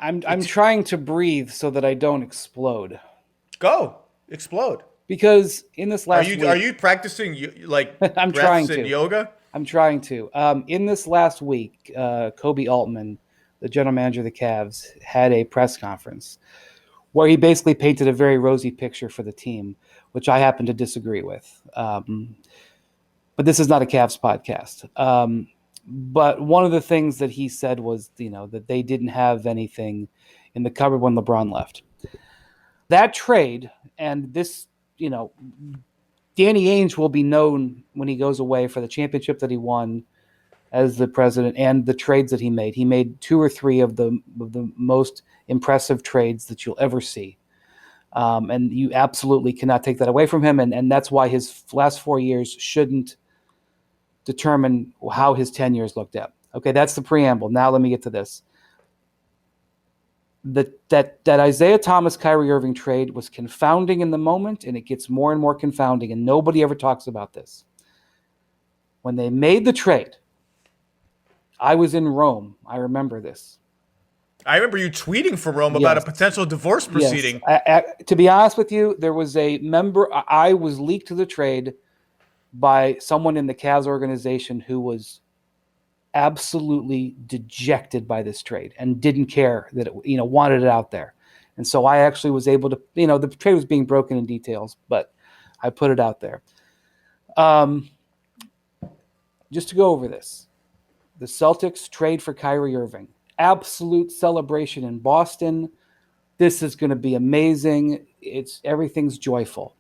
I'm trying to breathe so that I don't explode. Go explode. Because in this Are last you week, practicing like I'm breaths trying and to. yoga? I'm trying to. In this last week, Kobe Altman, the general manager of the Cavs, had a press conference where he basically painted a very rosy picture for the team, which I happen to disagree with. But this is not a Cavs podcast. But one of the things that he said was, that they didn't have anything in the cupboard when LeBron left. That trade and this, Danny Ainge will be known when he goes away for the championship that he won as the president and the trades that he made. He made two or three of the most impressive trades that you'll ever see. And you absolutely cannot take that away from him. And that's why his last 4 years shouldn't determine how his 10 years looked at. Okay, that's the preamble. Now let me get to this. That Isaiah Thomas Kyrie Irving trade was confounding in the moment, and it gets more and more confounding, and nobody ever talks about this. When they made the trade, I was in Rome. I remember this. I remember you tweeting from Rome about a Yes. potential divorce Yes. proceeding. To be honest with you, there was a member, I was leaked to the trade by someone in the Cavs organization who was absolutely dejected by this trade and didn't care that it, wanted it out there. And so I actually was able to, the trade was being broken in details, but I put it out there. Just to go over this, the Celtics trade for Kyrie Irving. Absolute celebration in Boston. This is going to be amazing. Everything's joyful.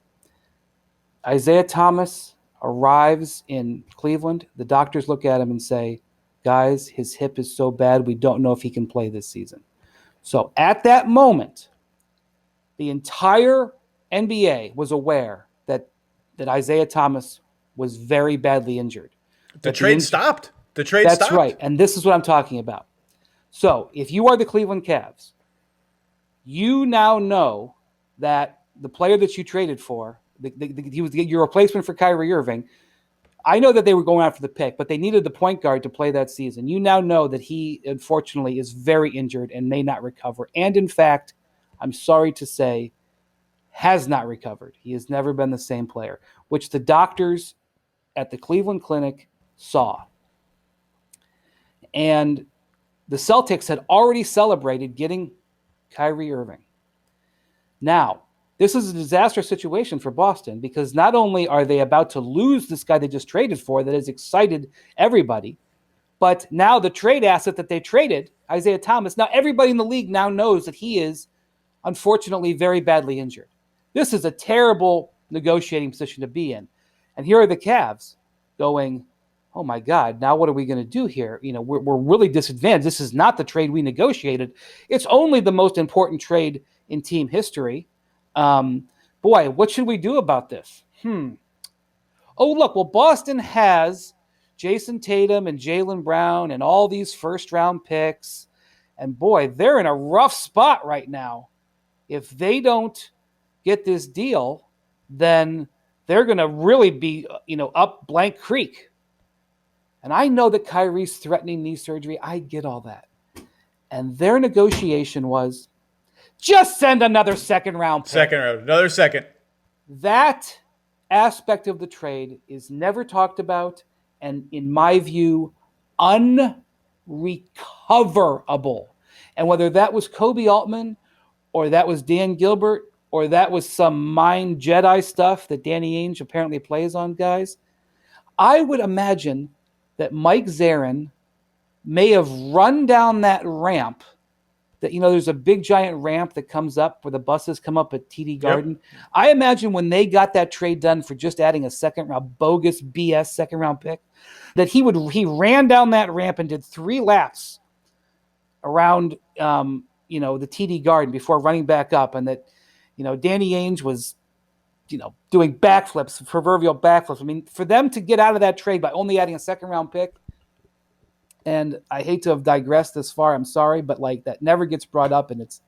Isaiah Thomas arrives in Cleveland. The doctors look at him and say, guys, his hip is so bad, we don't know if he can play this season. So at that moment, the entire NBA was aware that Isaiah Thomas was very badly injured. The trade stopped. The trade That's stopped. right. And this is what I'm talking about. So if you are the Cleveland Cavs, you now know that the player that you traded for, he was your replacement for Kyrie Irving. I know that they were going after the pick, but they needed the point guard to play that season. You now know that he, unfortunately, is very injured and may not recover. And in fact, I'm sorry to say, has not recovered. He has never been the same player, which the doctors at the Cleveland Clinic saw. And the Celtics had already celebrated getting Kyrie Irving. Now, this is a disastrous situation for Boston because not only are they about to lose this guy they just traded for that has excited everybody, but now the trade asset that they traded, Isaiah Thomas, now everybody in the league now knows that he is, unfortunately, very badly injured. This is a terrible negotiating position to be in. And here are the Cavs going, oh my God, now what are we going to do here? We're really disadvantaged. This is not the trade we negotiated. It's only the most important trade in team history. Boy, what should we do about this? Oh, look, well, Boston has Jason Tatum and Jaylen Brown and all these first-round picks. And boy, they're in a rough spot right now. If they don't get this deal, then they're going to really be, up blank creek. And I know that Kyrie's threatening knee surgery. I get all that. And their negotiation was, just send another second-round pick. Second round. Another second. That aspect of the trade is never talked about and, in my view, unrecoverable. And whether that was Kobe Altman or that was Dan Gilbert or that was some mind Jedi stuff that Danny Ainge apparently plays on, guys, I would imagine that Mike Zarin may have run down that ramp that, there's a big giant ramp that comes up where the buses come up at TD Garden. Yep. I imagine when they got that trade done for just adding a second round, bogus BS second round pick, that he ran down that ramp and did 3 laps around, the TD Garden before running back up. And that, Danny Ainge was, doing backflips, proverbial backflips. I mean, for them to get out of that trade by only adding a second round pick, and I hate to have digressed this far, I'm sorry, but that never gets brought up, and it's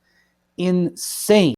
insane.